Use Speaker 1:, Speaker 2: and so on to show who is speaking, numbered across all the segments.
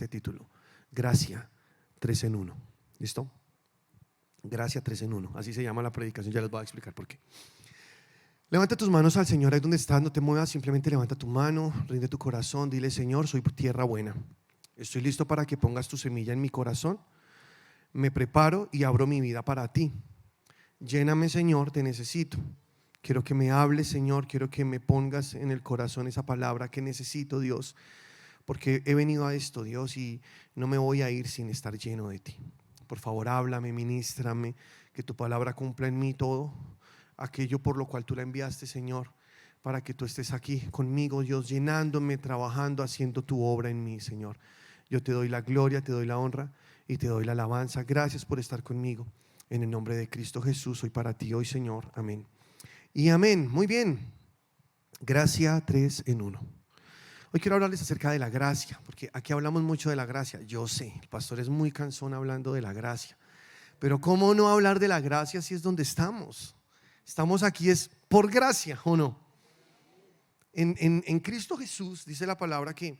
Speaker 1: este título: Gracia 3 en 1. ¿Listo? Gracia 3 en 1. Así se llama la predicación. Ya les voy a explicar por qué. Levanta tus manos al Señor ahí donde estás, no te muevas, simplemente levanta tu mano, rinde tu corazón, dile: Señor, soy tierra buena. Estoy listo para que pongas tu semilla en mi corazón. Me preparo y abro mi vida para ti. Lléname, Señor, te necesito. Quiero que me hables, Señor, quiero que me pongas en el corazón esa palabra que necesito, Dios, porque he venido a esto, Dios, y no me voy a ir sin estar lleno de ti. Por favor, háblame, ministrame, que tu palabra cumpla en mí todo aquello por lo cual tú la enviaste, Señor, para que tú estés aquí conmigo, Dios, llenándome, trabajando, haciendo tu obra en mí, Señor. Yo te doy la gloria, te doy la honra y te doy la alabanza. Gracias por estar conmigo. En el nombre de Cristo Jesús, soy para ti hoy, Señor. Amén y amén. Muy bien. Gracia 3 en 1. Hoy quiero hablarles acerca de la gracia, porque aquí hablamos mucho de la gracia. Yo sé, el pastor es muy cansón hablando de la gracia, pero ¿cómo no hablar de la gracia si es donde estamos? Estamos aquí es por gracia, ¿o no? En Cristo Jesús dice la palabra que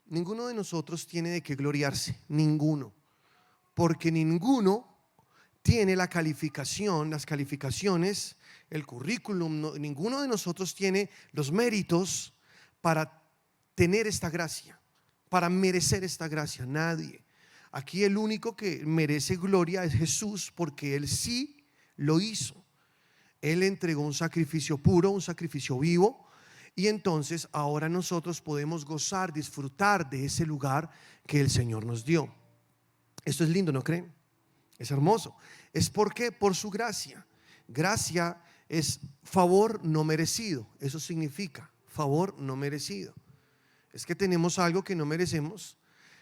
Speaker 1: ninguno de nosotros tiene de qué gloriarse, ninguno, porque ninguno tiene la calificación, las calificaciones, el currículum, ninguno de nosotros tiene los méritos para tener esta gracia, para merecer esta gracia. Nadie. Aquí el único que merece gloria es Jesús, porque Él sí lo hizo. Él entregó un sacrificio puro, un sacrificio vivo, y entonces ahora nosotros podemos gozar, disfrutar de ese lugar que el Señor nos dio. Esto es lindo, ¿no creen? Es hermoso. Es porque por su gracia. Gracia es favor no merecido. Eso significa favor no merecido. Es que tenemos algo que no merecemos,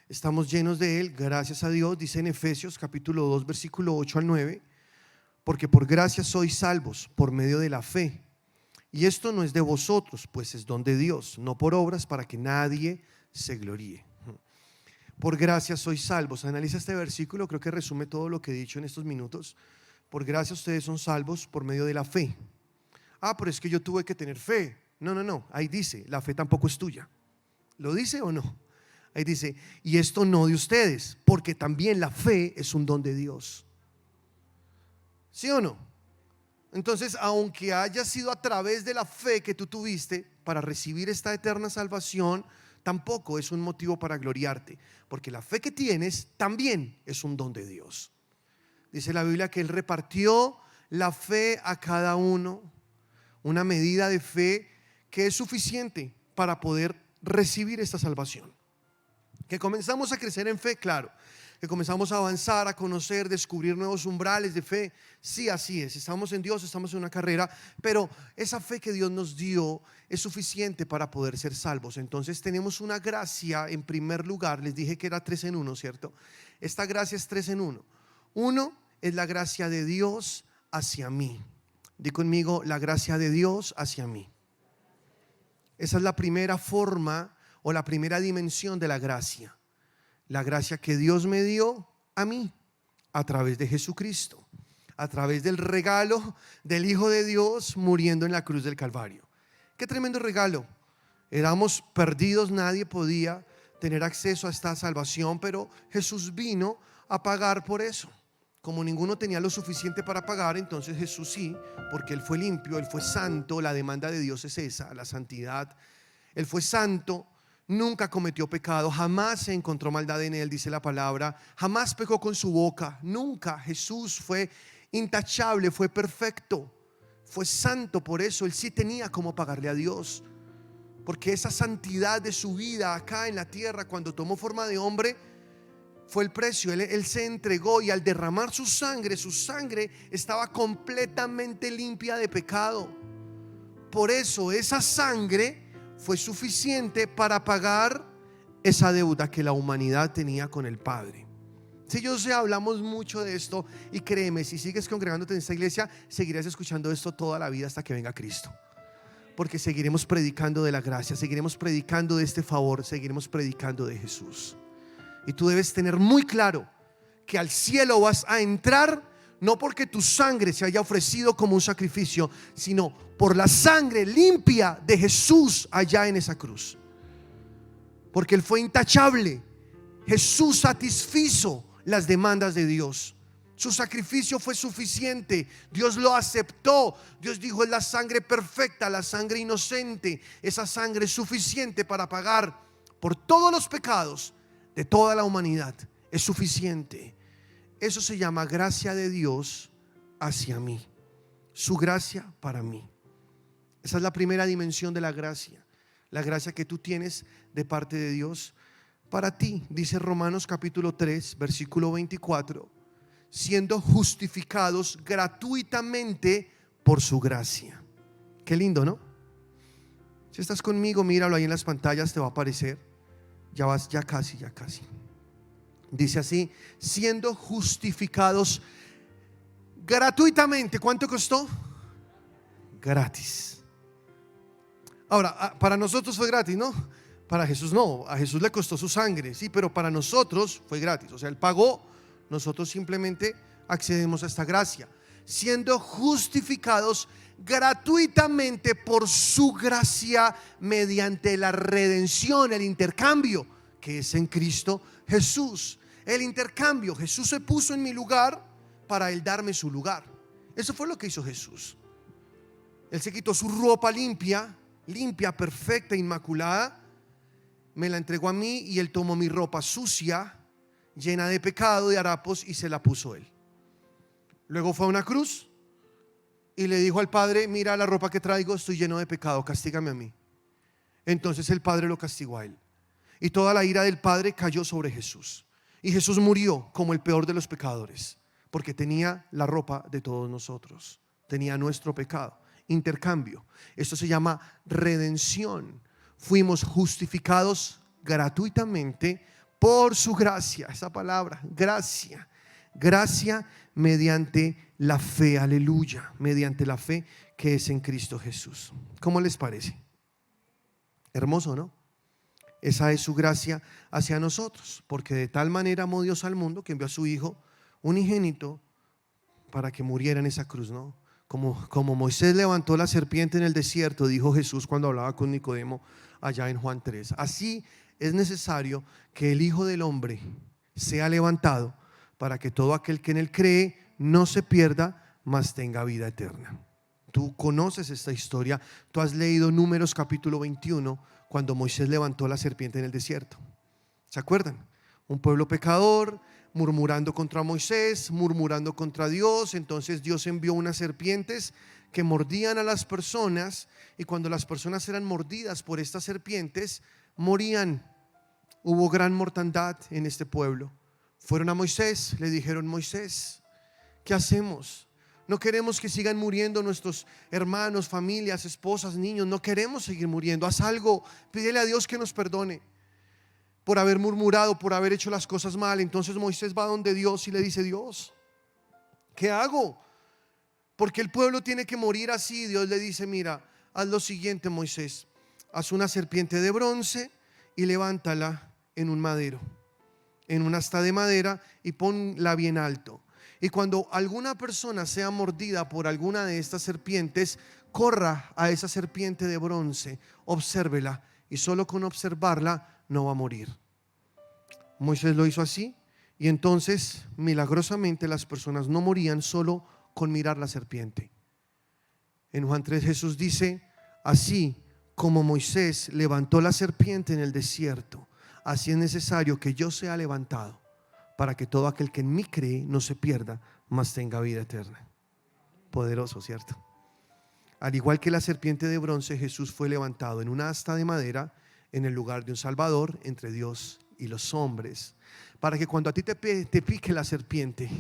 Speaker 1: estamos llenos de Él, gracias a Dios. Dice en Efesios capítulo 2 versículo 8 al 9: porque por gracia sois salvos por medio de la fe, y esto no es de vosotros, pues es don de Dios, no por obras, para que nadie se gloríe. Por gracia sois salvos. Analiza este versículo, creo que resume todo lo que he dicho en estos minutos. Por gracia ustedes son salvos por medio de la fe. Pero es que yo tuve que tener fe. No, ahí dice, la fe tampoco es tuya. ¿Lo dice o no? Ahí dice, y esto no de ustedes, porque también la fe es un don de Dios. ¿Sí o no? Entonces, aunque haya sido a través de la fe que tú tuviste para recibir esta eterna salvación, tampoco es un motivo para gloriarte, porque la fe que tienes también es un don de Dios. Dice la Biblia que Él repartió la fe a cada uno, una medida de fe que es suficiente para poder recibir esta salvación. Que comenzamos a crecer en fe, claro. Que comenzamos a avanzar, a conocer, descubrir nuevos umbrales de fe. Sí, así es. Estamos en Dios, estamos en una carrera, pero esa fe que Dios nos dio es suficiente para poder ser salvos. Entonces tenemos una gracia en primer lugar. Les dije que era 3 en 1, ¿cierto? Esta gracia es 3 en 1. Uno es la gracia de Dios hacia mí. Di conmigo: la gracia de Dios hacia mí. Esa es la primera forma o la primera dimensión de la gracia. La gracia que Dios me dio a mí a través de Jesucristo, a través del regalo del Hijo de Dios muriendo en la cruz del Calvario. Qué tremendo regalo. Éramos perdidos, nadie podía tener acceso a esta salvación, pero Jesús vino a pagar por eso. Como ninguno tenía lo suficiente para pagar, entonces Jesús sí, porque Él fue limpio, Él fue santo. La demanda de Dios es esa, la santidad. Él fue santo, nunca cometió pecado, jamás se encontró maldad en Él, dice la palabra. Jamás pecó con su boca, nunca. Jesús fue intachable, fue perfecto, fue santo. Por eso Él sí tenía cómo pagarle a Dios, porque esa santidad de su vida acá en la tierra, cuando tomó forma de hombre, fue el precio. Él se entregó, y al derramar su sangre estaba completamente limpia de pecado. Por eso esa sangre fue suficiente para pagar esa deuda que la humanidad tenía con el Padre. Si yo sé, hablamos mucho de esto, y créeme, si sigues congregándote en esta iglesia, seguirás escuchando esto toda la vida hasta que venga Cristo, porque seguiremos predicando de la gracia, seguiremos predicando de este favor, seguiremos predicando de Jesús. Y tú debes tener muy claro que al cielo vas a entrar no porque tu sangre se haya ofrecido como un sacrificio, sino por la sangre limpia de Jesús allá en esa cruz. Porque Él fue intachable, Jesús satisfizo las demandas de Dios. Su sacrificio fue suficiente. Dios lo aceptó. Dios dijo: es la sangre perfecta, la sangre inocente. Esa sangre es suficiente para pagar por todos los pecados de toda la humanidad. Es suficiente. Eso se llama gracia de Dios hacia mí. Su gracia para mí. Esa es la primera dimensión de la gracia. La gracia que tú tienes de parte de Dios para ti. Dice Romanos capítulo 3 versículo 24: siendo justificados gratuitamente por su gracia. Qué lindo, ¿no? Si estás conmigo, míralo ahí en las pantallas, te va a aparecer. Ya casi. Dice así: siendo justificados gratuitamente. ¿Cuánto costó? Gratis. Ahora, para nosotros fue gratis, ¿no? Para Jesús no. A Jesús le costó su sangre, sí, pero para nosotros fue gratis. O sea, Él pagó, nosotros simplemente accedemos a esta gracia. Siendo justificados gratuitamente por su gracia mediante la redención, el intercambio que es en Cristo Jesús. El intercambio, Jesús se puso en mi lugar para Él darme su lugar. Eso fue lo que hizo Jesús. Él se quitó su ropa limpia, perfecta, inmaculada, me la entregó a mí, y Él tomó mi ropa sucia, llena de pecado, de harapos, y se la puso Él. Luego fue a una cruz y le dijo al Padre: mira la ropa que traigo, estoy lleno de pecado, castígame a mí. Entonces el Padre lo castigó a Él, y toda la ira del Padre cayó sobre Jesús. Y Jesús murió como el peor de los pecadores, porque tenía la ropa de todos nosotros, tenía nuestro pecado. Intercambio, esto se llama redención. Fuimos justificados gratuitamente por su gracia. Esa palabra, gracia. Gracia mediante la fe, aleluya, mediante la fe que es en Cristo Jesús. ¿Cómo les parece? Hermoso, ¿no? Esa es su gracia hacia nosotros, porque de tal manera amó Dios al mundo que envió a su Hijo unigénito para que muriera en esa cruz, ¿no? Como Moisés levantó la serpiente en el desierto, dijo Jesús cuando hablaba con Nicodemo allá en Juan 3. Así es necesario que el Hijo del Hombre sea levantado para que todo aquel que en Él cree no se pierda, mas tenga vida eterna. Tú conoces esta historia. Tú has leído Números capítulo 21, cuando Moisés levantó la serpiente en el desierto. ¿Se acuerdan? Un pueblo pecador, murmurando contra Moisés, murmurando contra Dios. Entonces Dios envió unas serpientes que mordían a las personas, y cuando las personas eran mordidas por estas serpientes, morían. Hubo gran mortandad en este pueblo. Fueron a Moisés, le dijeron: Moisés, ¿qué hacemos? No queremos que sigan muriendo nuestros hermanos, familias, esposas, niños. No queremos seguir muriendo. Haz algo, pídele a Dios que nos perdone por haber murmurado, por haber hecho las cosas mal. Entonces Moisés va donde Dios y le dice: Dios, ¿qué hago? Porque el pueblo tiene que morir así. Dios le dice: mira, haz lo siguiente, Moisés. Haz una serpiente de bronce y levántala en un madero, en una asta de madera, y ponla bien alto. Y cuando alguna persona sea mordida por alguna de estas serpientes, corra a esa serpiente de bronce, obsérvela, y solo con observarla no va a morir. Moisés lo hizo así, y entonces milagrosamente las personas no morían solo con mirar la serpiente. En Juan 3 Jesús dice: así como Moisés levantó la serpiente en el desierto, así es necesario que yo sea levantado, para que todo aquel que en mí cree no se pierda, mas tenga vida eterna. Poderoso, ¿cierto? Al igual que la serpiente de bronce, Jesús fue levantado en una asta de madera, en el lugar de un Salvador entre Dios y los hombres, para que cuando a ti te pique la serpiente,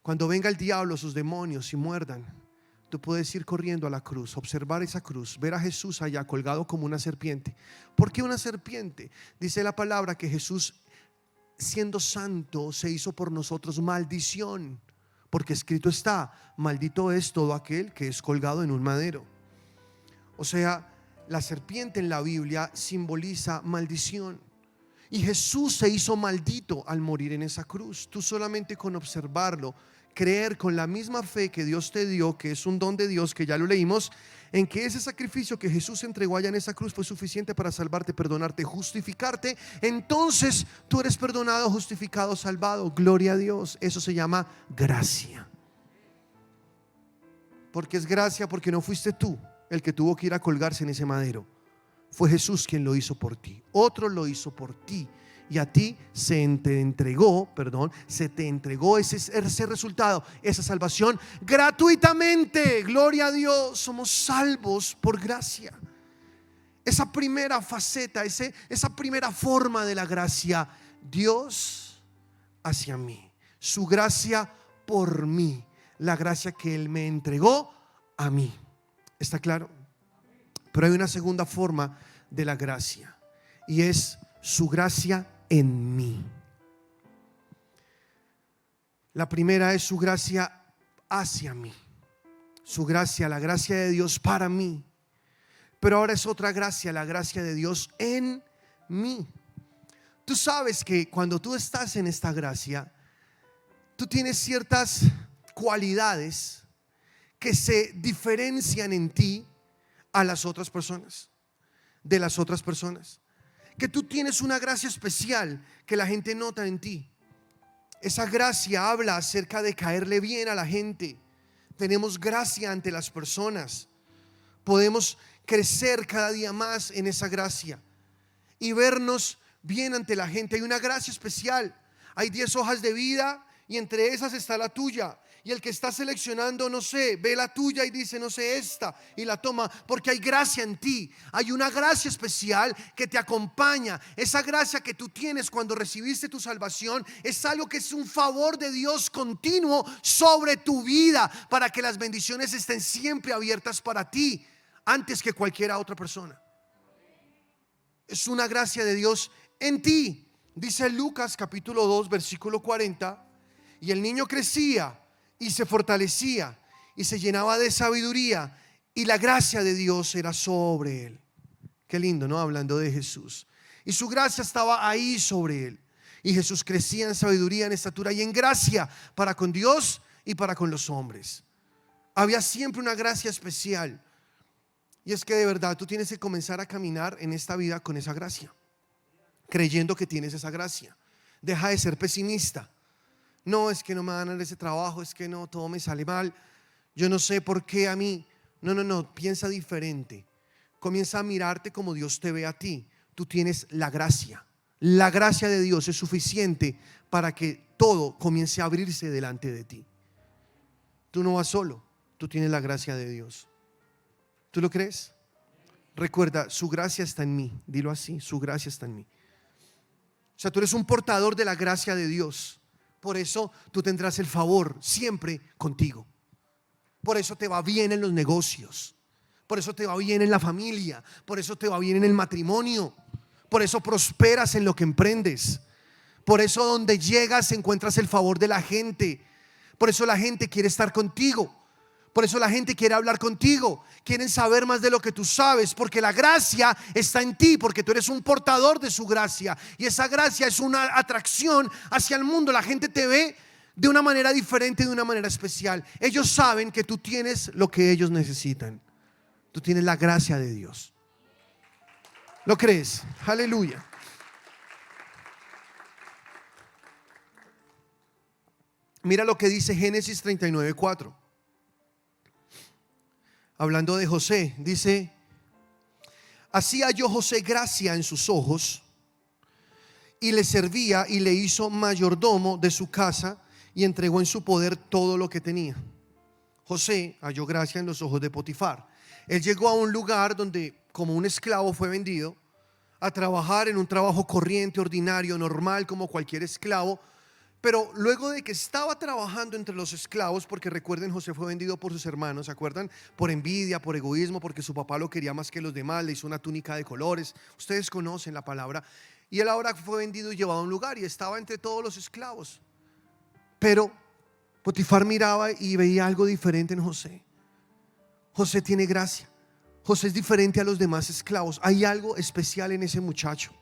Speaker 1: cuando venga el diablo, sus demonios, y muerdan, tú puedes ir corriendo a la cruz, observar esa cruz, ver a Jesús allá colgado como una serpiente. ¿Por qué una serpiente? Dice la palabra que Jesús, siendo santo, se hizo por nosotros maldición, porque escrito está: maldito es todo aquel que es colgado en un madero. O sea, la serpiente en la Biblia simboliza maldición. Y Jesús se hizo maldito al morir en esa cruz. Tú solamente con observarlo, creer con la misma fe que Dios te dio, que es un don de Dios, que ya lo leímos, en que ese sacrificio que Jesús entregó allá en esa cruz fue suficiente para salvarte, perdonarte, justificarte. Entonces tú eres perdonado, justificado, salvado. Gloria a Dios. Eso se llama gracia. Porque es gracia, porque no fuiste tú el que tuvo que ir a colgarse en ese madero. Fue Jesús quien lo hizo por ti. Otro lo hizo por ti. Y a ti se te entregó ese resultado, esa salvación gratuitamente. Gloria a Dios. Somos salvos por gracia. Esa primera faceta, esa primera forma de la gracia, Dios hacia mí, su gracia por mí, la gracia que Él me entregó a mí. ¿Está claro? Pero hay una segunda forma de la gracia, y es su gracia en mí. La primera es su gracia hacia mí, su gracia, la gracia de Dios para mí. Pero ahora es otra gracia, la gracia de Dios en mí. Tú sabes que cuando tú estás en esta gracia, tú tienes ciertas cualidades que se diferencian en ti a las otras personas, de las otras personas. Que tú tienes una gracia especial que la gente nota en ti. Esa gracia habla acerca de caerle bien a la gente. Tenemos gracia ante las personas. Podemos crecer cada día más en esa gracia y vernos bien ante la gente. Hay una gracia especial. Hay 10 hojas de vida y entre esas está la tuya. Y el que está seleccionando, no sé, ve la tuya y dice, no sé, esta, y la toma, porque hay gracia en ti. Hay una gracia especial que te acompaña. Esa gracia que tú tienes cuando recibiste tu salvación es algo que es un favor de Dios continuo sobre tu vida, para que las bendiciones estén siempre abiertas para ti, antes que cualquier otra persona. Es una gracia de Dios en ti. Dice Lucas capítulo 2 versículo 40: y el niño crecía y se fortalecía y se llenaba de sabiduría, y la gracia de Dios era sobre él. Qué lindo, ¿no? Hablando de Jesús. Y su gracia estaba ahí sobre él. Y Jesús crecía en sabiduría, en estatura y en gracia para con Dios y para con los hombres. Había siempre una gracia especial. Y es que de verdad tú tienes que comenzar a caminar en esta vida con esa gracia, creyendo que tienes esa gracia. Deja de ser pesimista. No, es que no me van a dar ese trabajo, es que no, todo me sale mal, yo no sé por qué a mí. No, piensa diferente. Comienza a mirarte como Dios te ve a ti. Tú tienes la gracia. La gracia de Dios es suficiente para que todo comience a abrirse delante de ti. Tú no vas solo, tú tienes la gracia de Dios. ¿Tú lo crees? Recuerda, su gracia está en mí. Dilo así, su gracia está en mí. O sea, tú eres un portador de la gracia de Dios. Por eso tú tendrás el favor siempre contigo. Por eso te va bien en los negocios. Por eso te va bien en la familia. Por eso te va bien en el matrimonio. Por eso prosperas en lo que emprendes. Por eso donde llegas encuentras el favor de la gente. Por eso la gente quiere estar contigo. Por eso la gente quiere hablar contigo. Quieren saber más de lo que tú sabes, porque la gracia está en ti, porque tú eres un portador de su gracia. Y esa gracia es una atracción hacia el mundo. La gente te ve de una manera diferente, de una manera especial. Ellos saben que tú tienes lo que ellos necesitan. Tú tienes la gracia de Dios. ¿Lo crees? Aleluya. Mira lo que dice Génesis 39:4. Hablando de José, dice: así halló José gracia en sus ojos, y le servía y le hizo mayordomo de su casa, y entregó en su poder todo lo que tenía. José halló gracia en los ojos de Potifar. Él llegó a un lugar donde como un esclavo fue vendido a trabajar en un trabajo corriente, ordinario, normal, como cualquier esclavo. Pero luego de que estaba trabajando entre los esclavos, porque recuerden, José fue vendido por sus hermanos, ¿se acuerdan? Por envidia, por egoísmo, porque su papá lo quería más que los demás, le hizo una túnica de colores. Ustedes conocen la palabra. Y él ahora fue vendido y llevado a un lugar y estaba entre todos los esclavos. Pero Potifar miraba y veía algo diferente en José. José tiene gracia. José es diferente a los demás esclavos. Hay algo especial en ese muchacho.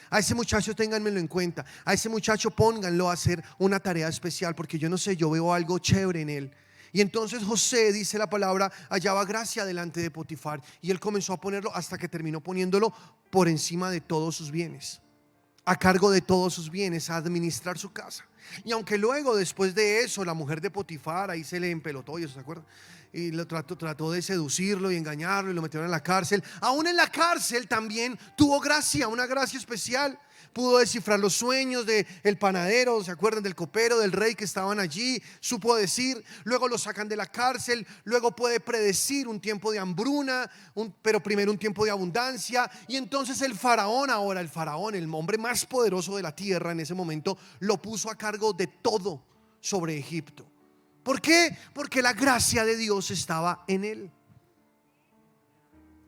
Speaker 1: A ese muchacho ténganmelo en cuenta. A ese muchacho pónganlo a hacer una tarea especial, porque yo no sé, yo veo algo chévere en él. Y entonces José, dice la palabra, hallaba gracia delante de Potifar, y él comenzó a ponerlo hasta que terminó poniéndolo por encima de todos sus bienes, a cargo de todos sus bienes, a administrar su casa. Y aunque luego, después de eso, la mujer de Potifar ahí se le empelotó, ¿y eso se acuerdan? Y lo trató de seducirlo y engañarlo y lo metieron en la cárcel. Aún en la cárcel también tuvo gracia, una gracia especial. Pudo descifrar los sueños del panadero, ¿se acuerdan? Del copero, del rey que estaban allí. Supo decir, luego lo sacan de la cárcel. Luego puede predecir un tiempo de hambruna, pero primero un tiempo de abundancia. Y entonces el faraón, el hombre más poderoso de la tierra en ese momento, lo puso a cargo de todo sobre Egipto. ¿Por qué? Porque la gracia de Dios estaba en él.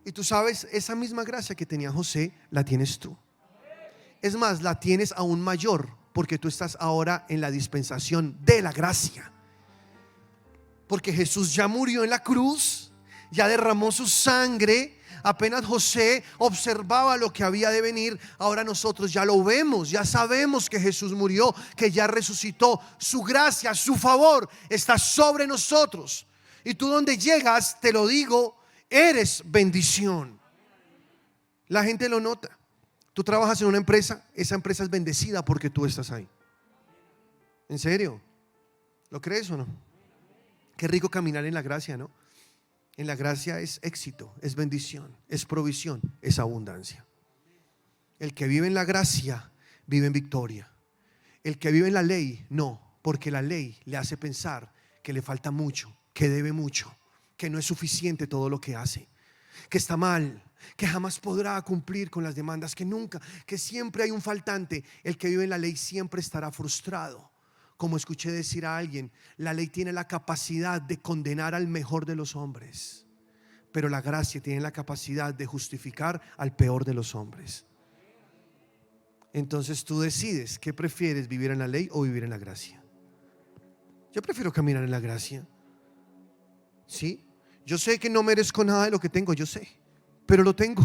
Speaker 1: Y tú sabes, esa misma gracia que tenía José, la tienes tú. Es más, la tienes aún mayor, porque tú estás ahora en la dispensación de la gracia. Porque Jesús ya murió en la cruz, ya derramó su sangre. Apenas José observaba lo que había de venir, ahora nosotros ya lo vemos, ya sabemos que Jesús murió, que ya resucitó. Su gracia, su favor está sobre nosotros. Y tú, donde llegas, te lo digo, eres bendición. La gente lo nota. Tú trabajas en una empresa, esa empresa es bendecida porque tú estás ahí. ¿En serio? ¿Lo crees o no? Qué rico caminar en la gracia, ¿no? En la gracia es éxito, es bendición, es provisión, es abundancia. El que vive en la gracia vive en victoria. El que vive en la ley, no, porque la ley le hace pensar que le falta mucho, que debe mucho, que no es suficiente todo lo que hace, que está mal, que jamás podrá cumplir con las demandas, que nunca, que siempre hay un faltante. El que vive en la ley siempre estará frustrado. Como escuché decir a alguien, la ley tiene la capacidad de condenar al mejor de los hombres, pero la gracia tiene la capacidad de justificar al peor de los hombres. Entonces tú decides, ¿qué prefieres, vivir en la ley o vivir en la gracia? Yo prefiero caminar en la gracia. ¿Sí? Yo sé que no merezco nada de lo que tengo, yo sé, pero lo tengo.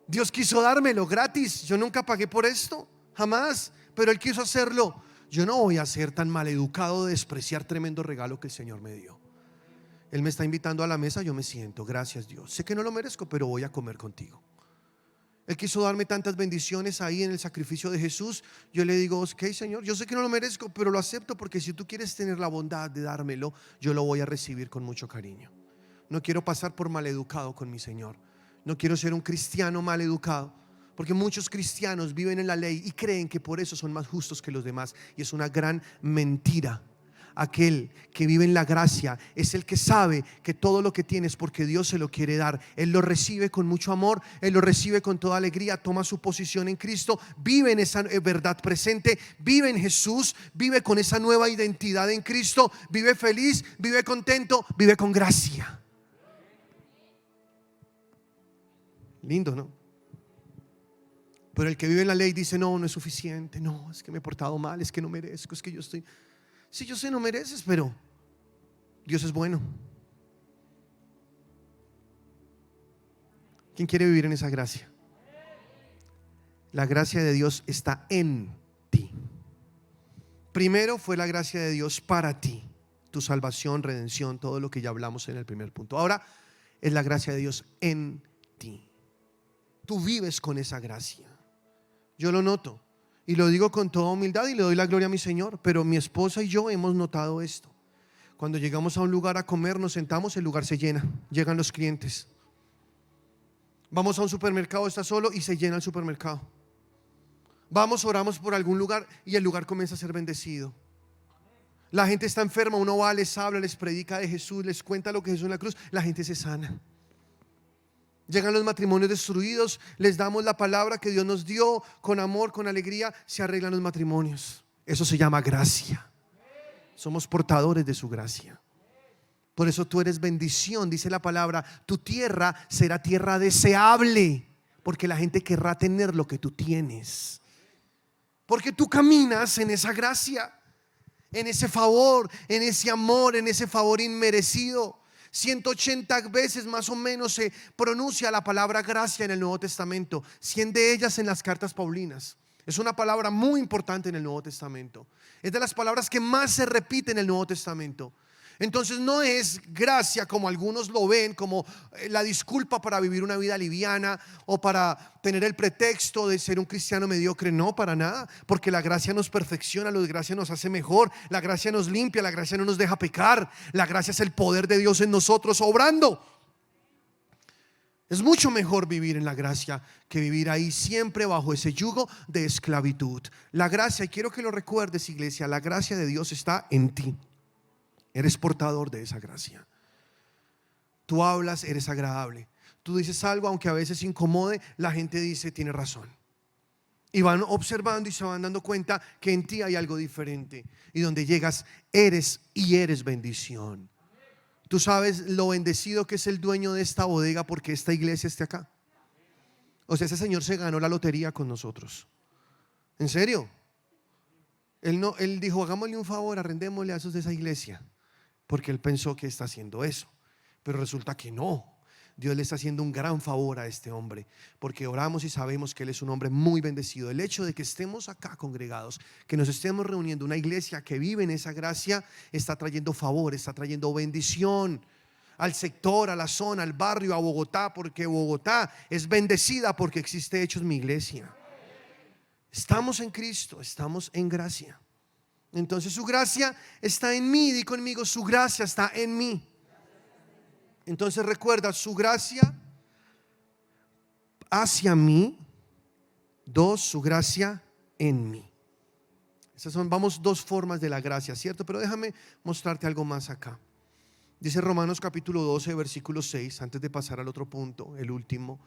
Speaker 1: Dios quiso dármelo gratis. Yo nunca pagué por esto, jamás, pero Él quiso hacerlo. Yo no voy a ser tan maleducado de despreciar tremendo regalo que el Señor me dio. Él me está invitando a la mesa, yo me siento, gracias Dios. Sé que no lo merezco, pero voy a comer contigo. Él quiso darme tantas bendiciones ahí en el sacrificio de Jesús. Yo le digo, ok Señor, yo sé que no lo merezco, pero lo acepto, porque si tú quieres tener la bondad de dármelo, yo lo voy a recibir con mucho cariño. No quiero pasar por maleducado con mi Señor. No quiero ser un cristiano maleducado, porque muchos cristianos viven en la ley y creen que por eso son más justos que los demás, y es una gran mentira. Aquel que vive en la gracia es el que sabe que todo lo que tiene es porque Dios se lo quiere dar. Él lo recibe con mucho amor, él lo recibe con toda alegría, toma su posición en Cristo, vive en esa verdad presente, vive en Jesús, vive con esa nueva identidad en Cristo, vive feliz, vive contento, vive con gracia. Lindo, ¿no? Pero el que vive en la ley dice, no, no es suficiente, no, es que me he portado mal, es que no merezco, es que yo estoy... Sí, yo sé, no mereces, pero Dios es bueno. ¿Quién quiere vivir en esa gracia? La gracia de Dios está en ti. Primero fue la gracia de Dios para ti, tu salvación, redención, todo lo que ya hablamos en el primer punto. Ahora es la gracia de Dios en ti. Tú vives con esa gracia. Yo lo noto y lo digo con toda humildad y le doy la gloria a mi Señor, pero mi esposa y yo hemos notado esto. Cuando llegamos a un lugar a comer, nos sentamos, el lugar se llena, llegan los clientes. Vamos a un supermercado, está solo y se llena el supermercado. Vamos, oramos por algún lugar y el lugar comienza a ser bendecido. La gente está enferma, uno va, les habla, les predica de Jesús, les cuenta lo que Jesús en la cruz, la gente se sana. Llegan los matrimonios destruidos, les damos la palabra que Dios nos dio, con amor, con alegría, se arreglan los matrimonios. Eso se llama gracia. Somos portadores de su gracia. Por eso tú eres bendición, dice la palabra. Tu tierra será tierra deseable, porque la gente querrá tener lo que tú tienes, porque tú caminas en esa gracia, en ese favor, en ese amor, en ese favor inmerecido. 180 veces más o menos se pronuncia la palabra gracia en el Nuevo Testamento, 100 de ellas en las cartas paulinas. Es una palabra muy importante en el Nuevo Testamento. Es de las palabras que más se repite en el Nuevo Testamento. Entonces no es gracia como algunos lo ven, como la disculpa para vivir una vida liviana o para tener el pretexto de ser un cristiano mediocre. No, para nada, porque la gracia nos perfecciona, la gracia nos hace mejor, la gracia nos limpia, la gracia no nos deja pecar. La gracia es el poder de Dios en nosotros obrando. Es mucho mejor vivir en la gracia que vivir ahí siempre bajo ese yugo de esclavitud. La gracia, y quiero que lo recuerdes, iglesia, la gracia de Dios está en ti. Eres portador de esa gracia. Tú hablas, eres agradable. Tú dices algo, aunque a veces incomode, la gente dice, tiene razón. Y van observando y se van dando cuenta que en ti hay algo diferente. Y donde llegas, eres bendición. Tú sabes lo bendecido que es el dueño de esta bodega porque esta iglesia esté acá. O sea, ese señor se ganó la lotería con nosotros. ¿En serio? Él dijo, hagámosle un favor, arrendémosle a esos de esa iglesia. Porque él pensó que está haciendo eso, pero resulta que no. Dios le está haciendo un gran favor a este hombre, porque oramos y sabemos que él es un hombre muy bendecido. El hecho de que estemos acá congregados, que nos estemos reuniendo, una iglesia que vive en esa gracia, está trayendo favor, está trayendo bendición al sector, a la zona, al barrio, a Bogotá, porque Bogotá es bendecida porque existe Hechos mi iglesia. Estamos en Cristo, estamos en gracia. Entonces su gracia está en mí. Di conmigo, su gracia está en mí. Entonces recuerda, su gracia hacia mí. 2, su gracia en mí. Esas son, vamos, 2 formas de la gracia, ¿cierto? Pero déjame mostrarte algo más acá. Dice Romanos capítulo 12, versículo 6, antes de pasar al otro punto, el último.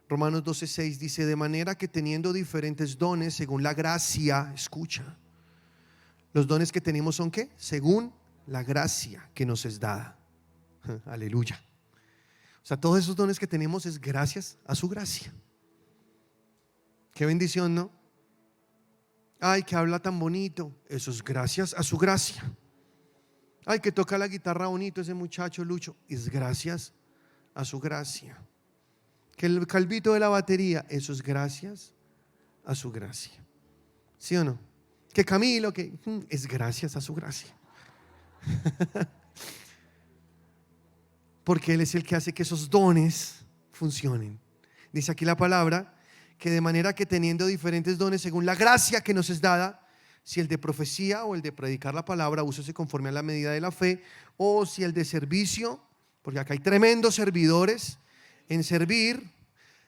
Speaker 1: Romanos 12, 6 dice, de manera que teniendo diferentes dones según la gracia, escucha. Los dones que tenemos son ¿qué? Según la gracia que nos es dada. Aleluya. O sea, todos esos dones que tenemos es gracias a su gracia. Qué bendición, ¿no? Ay, que habla tan bonito. Eso es gracias a su gracia. Ay, que toca la guitarra bonito ese muchacho Lucho. Es gracias a su gracia. Que el calvito de la batería. Eso es gracias a su gracia. ¿Sí o no? Que Camilo, que es gracias a su gracia. Porque Él es el que hace que esos dones funcionen. Dice aquí la palabra, que de manera que teniendo diferentes dones según la gracia que nos es dada, si el de profecía o el de predicar la palabra, úsese conforme a la medida de la fe, o si el de servicio, porque acá hay tremendos servidores en servir.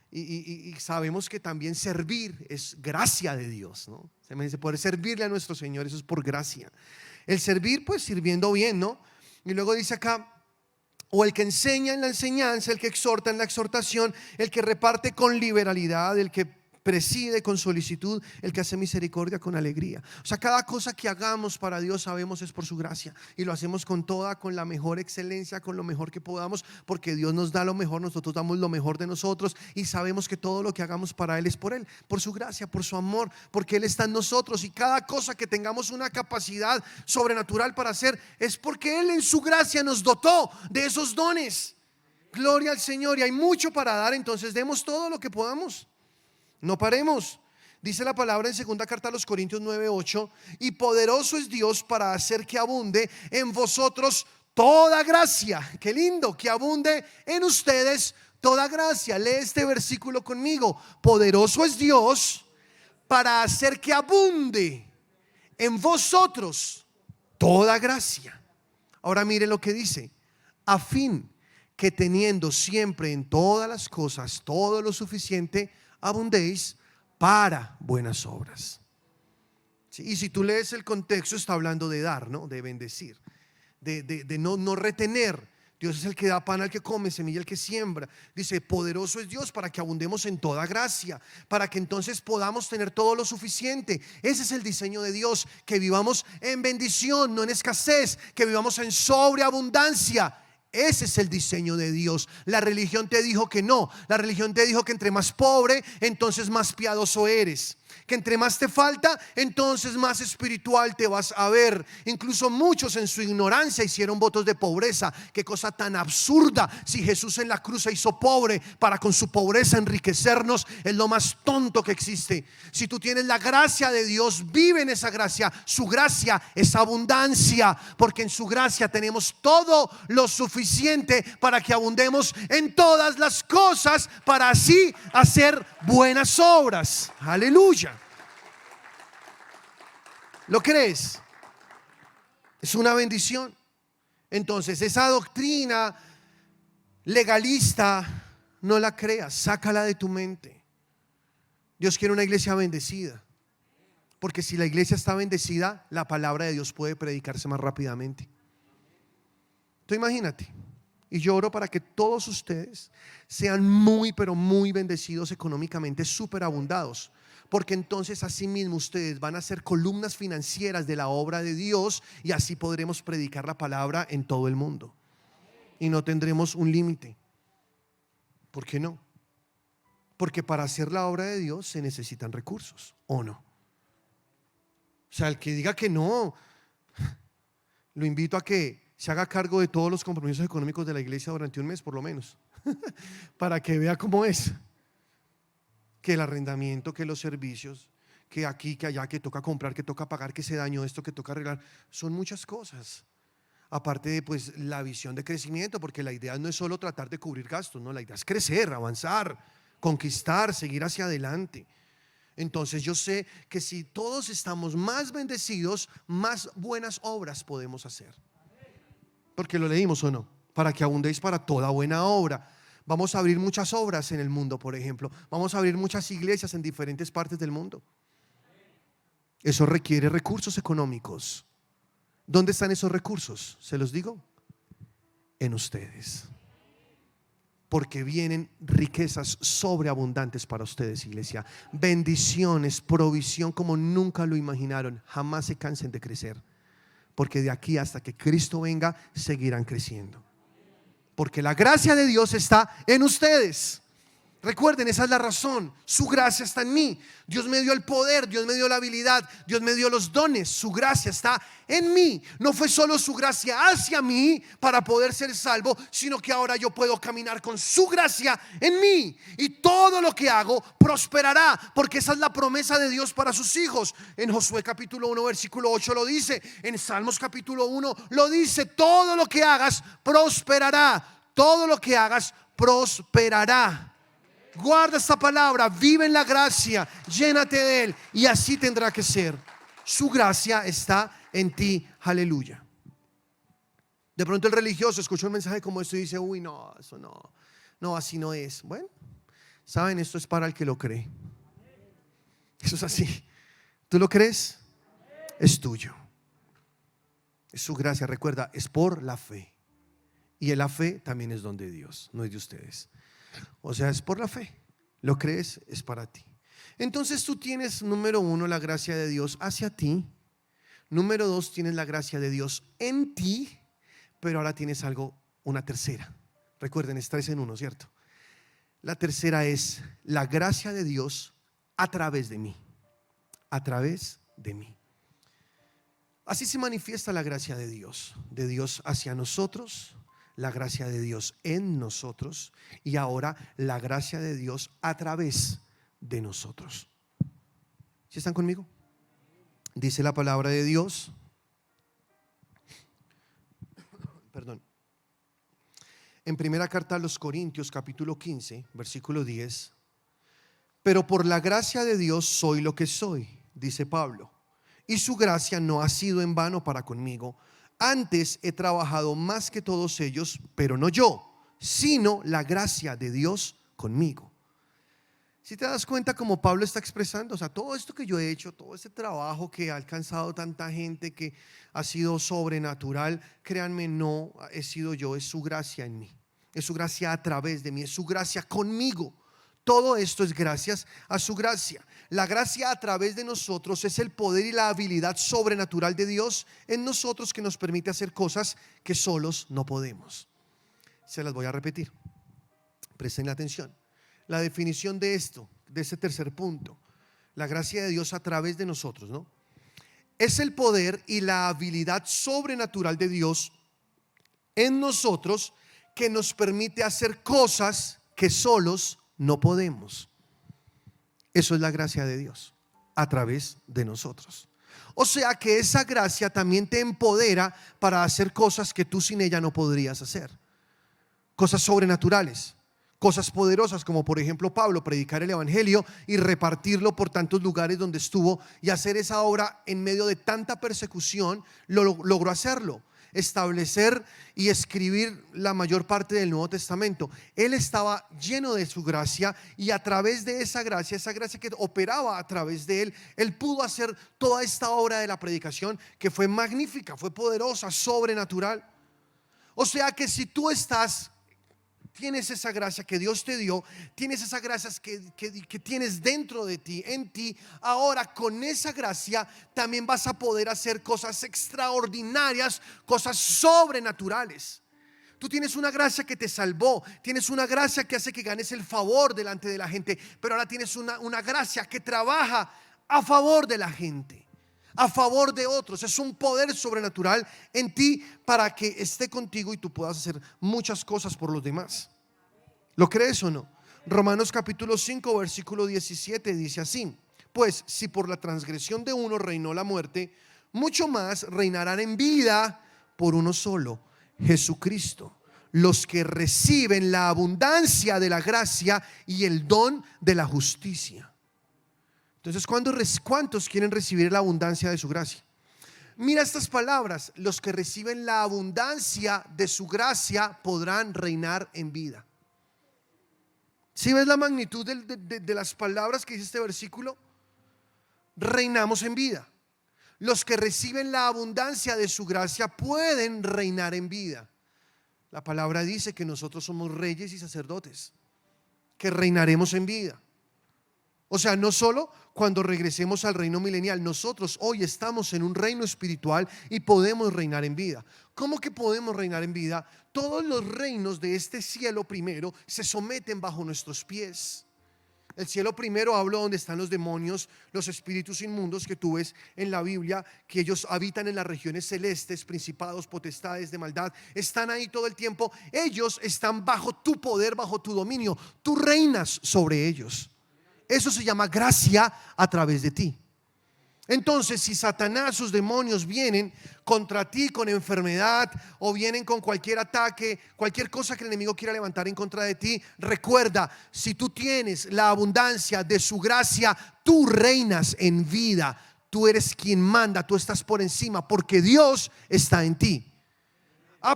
Speaker 1: Y sabemos que también servir es gracia de Dios, ¿no? Se me dice poder servirle a nuestro Señor, eso es por gracia. El servir, pues sirviendo bien, ¿no? Y luego dice acá, o el que enseña en la enseñanza, el que exhorta en la exhortación, el que reparte con liberalidad, el que preside con solicitud, el que hace misericordia con alegría. O sea, cada cosa que hagamos para Dios sabemos es por su gracia, y lo hacemos con la mejor excelencia, con lo mejor que podamos, porque Dios nos da lo mejor, nosotros damos lo mejor de nosotros, y sabemos que todo lo que hagamos para Él es por Él, por su gracia, por su amor, porque Él está en nosotros, y cada cosa que tengamos una capacidad sobrenatural para hacer es porque Él en su gracia nos dotó de esos dones. Gloria al Señor. Y hay mucho para dar, entonces demos todo lo que podamos. No paremos. Dice la palabra en segunda carta a los Corintios 9:8, y poderoso es Dios para hacer que abunde en vosotros toda gracia. Qué lindo, que abunde en ustedes toda gracia. Lee este versículo conmigo. Poderoso es Dios para hacer que abunde en vosotros toda gracia. Ahora mire lo que dice, a fin que teniendo siempre en todas las cosas todo lo suficiente, abundéis para buenas obras. ¿Sí? Y si tú lees el contexto, está hablando de dar, ¿no? De bendecir, de no retener. Dios es el que da pan al que come, semilla al que siembra. Dice, poderoso es Dios para que abundemos en toda gracia, para que entonces podamos tener todo lo suficiente. Ese es el diseño de Dios, que vivamos en bendición, no en escasez, que vivamos en sobreabundancia. Ese es el diseño de Dios. La religión te dijo que no. La religión te dijo que entre más pobre, entonces más piadoso eres. Que entre más te falta, entonces más espiritual te vas a ver. Incluso muchos en su ignorancia hicieron votos de pobreza. Qué cosa tan absurda. Si Jesús en la cruz se hizo pobre para con su pobreza enriquecernos, es lo más tonto que existe. Si tú tienes la gracia de Dios, vive en esa gracia. Su gracia es abundancia, porque en su gracia tenemos todo lo suficiente para que abundemos en todas las cosas, para así hacer buenas obras. Aleluya. ¿Lo crees? Es una bendición. Entonces, esa doctrina legalista no la creas, sácala de tu mente. Dios quiere una iglesia bendecida, porque si la iglesia está bendecida, la palabra de Dios puede predicarse más rápidamente. Tú imagínate, y yo oro para que todos ustedes sean muy, pero muy bendecidos económicamente, superabundados. Porque entonces así mismo ustedes van a ser columnas financieras de la obra de Dios, y así podremos predicar la palabra en todo el mundo. Y no tendremos un límite. ¿Por qué no? Porque para hacer la obra de Dios se necesitan recursos, ¿o no? O sea, el que diga que no, lo invito a que se haga cargo de todos los compromisos económicos de la iglesia durante un mes por lo menos, para que vea cómo es. Que el arrendamiento, que los servicios, que aquí, que allá, que toca comprar, que toca pagar, que se dañó esto, que toca arreglar, son muchas cosas. Aparte de pues la visión de crecimiento, porque la idea no es solo tratar de cubrir gastos, no, la idea es crecer, avanzar, conquistar, seguir hacia adelante. Entonces yo sé que si todos estamos más bendecidos, más buenas obras podemos hacer. Porque lo leímos, ¿o no? Para que abundéis para toda buena obra. Vamos a abrir muchas obras en el mundo, por ejemplo. Vamos a abrir muchas iglesias en diferentes partes del mundo. Eso requiere recursos económicos. ¿Dónde están esos recursos? Se los digo, en ustedes. Porque vienen riquezas sobreabundantes para ustedes, iglesia. Bendiciones, provisión como nunca lo imaginaron. Jamás se cansen de crecer, porque de aquí hasta que Cristo venga seguirán creciendo. Porque la gracia de Dios está en ustedes. Recuerden, esa es la razón. Su gracia está en mí. Dios me dio el poder, Dios me dio la habilidad, Dios me dio los dones. Su gracia está en mí. No fue solo su gracia hacia mí para poder ser salvo, sino que ahora yo puedo caminar con su gracia en mí. Y todo lo que hago prosperará, porque esa es la promesa de Dios para sus hijos. En Josué capítulo 1 versículo 8 lo dice. En Salmos capítulo 1 lo dice. Todo lo que hagas prosperará. Todo lo que hagas prosperará. Guarda esta palabra, vive en la gracia, llénate de Él, y así tendrá que ser. Su gracia está en ti, aleluya. De pronto el religioso escucha un mensaje como esto y dice: uy, no, eso no, así no es. Bueno, saben, esto es para el que lo cree. Eso es así. ¿Tú lo crees? Es tuyo. Es su gracia, recuerda, es por la fe. Y la fe también es don de Dios, no es de ustedes. O sea, es por la fe. Lo crees, es para ti. Entonces tú tienes, número 1, la gracia de Dios hacia ti. Número 2, tienes la gracia de Dios en ti. Pero ahora tienes algo, una tercera. Recuerden, es 3 en 1, ¿cierto? La tercera es la gracia de Dios a través de mí. A través de mí. Así se manifiesta la gracia de Dios hacia nosotros, la gracia de Dios en nosotros, y ahora la gracia de Dios a través de nosotros. ¿Sí están conmigo? Dice la palabra de Dios, en primera carta a los Corintios capítulo 15 versículo 10: pero por la gracia de Dios soy lo que soy, dice Pablo, y su gracia no ha sido en vano para conmigo. Antes he trabajado más que todos ellos, pero no yo, sino la gracia de Dios conmigo. Si te das cuenta como Pablo está expresando, o sea, todo esto que yo he hecho, todo este trabajo que ha alcanzado tanta gente, que ha sido sobrenatural, créanme, no he sido yo, es su gracia en mí, es su gracia a través de mí, es su gracia conmigo. Todo esto es gracias a su gracia. La gracia a través de nosotros es el poder y la habilidad sobrenatural de Dios en nosotros, que nos permite hacer cosas que solos no podemos. Se las voy a repetir. Presten atención. La definición de esto, de este tercer punto: la gracia de Dios a través de nosotros, ¿no? Es el poder y la habilidad sobrenatural de Dios en nosotros que nos permite hacer cosas que solos no podemos. Eso es la gracia de Dios a través de nosotros. O sea que esa gracia también te empodera para hacer cosas que tú sin ella no podrías hacer. Cosas sobrenaturales, cosas poderosas, como por ejemplo Pablo, predicar el evangelio y repartirlo por tantos lugares donde estuvo, y hacer esa obra en medio de tanta persecución. Logró hacerlo, establecer y escribir la mayor parte del Nuevo Testamento. Él estaba lleno de su gracia, y a través de esa gracia que operaba a través de él, él pudo hacer toda esta obra de la predicación, que fue magnífica, fue poderosa, sobrenatural. O sea que si tú tienes esa gracia que Dios te dio, tienes esas gracias que tienes dentro de ti, en ti, ahora con esa gracia también vas a poder hacer cosas extraordinarias, cosas sobrenaturales. Tú tienes una gracia que te salvó, tienes una gracia que hace que ganes el favor delante de la gente, pero ahora tienes una gracia que trabaja a favor de la gente, a favor de otros. Es un poder sobrenatural en ti para que esté contigo y tú puedas hacer muchas cosas por los demás. ¿Lo crees o no? Romanos capítulo 5 versículo 17 dice así: pues si por la transgresión de uno reinó la muerte, mucho más reinarán en vida por uno solo, Jesucristo, los que reciben la abundancia de la gracia y el don de la justicia. Entonces, ¿cuántos quieren recibir la abundancia de su gracia? Mira estas palabras: los que reciben la abundancia de su gracia podrán reinar en vida. ¿Sí ves la magnitud de las palabras que dice este versículo? Reinamos en vida. Los que reciben la abundancia de su gracia pueden reinar en vida. La palabra dice que nosotros somos reyes y sacerdotes, que reinaremos en vida. O sea, no solo cuando regresemos al reino milenial, nosotros hoy estamos en un reino espiritual y podemos reinar en vida. ¿Cómo que podemos reinar en vida? Todos los reinos de este cielo primero se someten bajo nuestros pies. El cielo primero hablo donde están los demonios, los espíritus inmundos que tú ves en la Biblia, que ellos habitan en las regiones celestes, principados, potestades de maldad, están ahí todo el tiempo. Ellos están bajo tu poder, bajo tu dominio. Tú reinas sobre ellos. Eso se llama gracia a través de ti. Entonces, si Satanás, sus demonios vienen contra ti con enfermedad, o vienen con cualquier ataque, cualquier cosa que el enemigo quiera levantar en contra de ti, recuerda: si tú tienes la abundancia de su gracia, tú reinas en vida. Tú eres quien manda, tú estás por encima, porque Dios está en ti.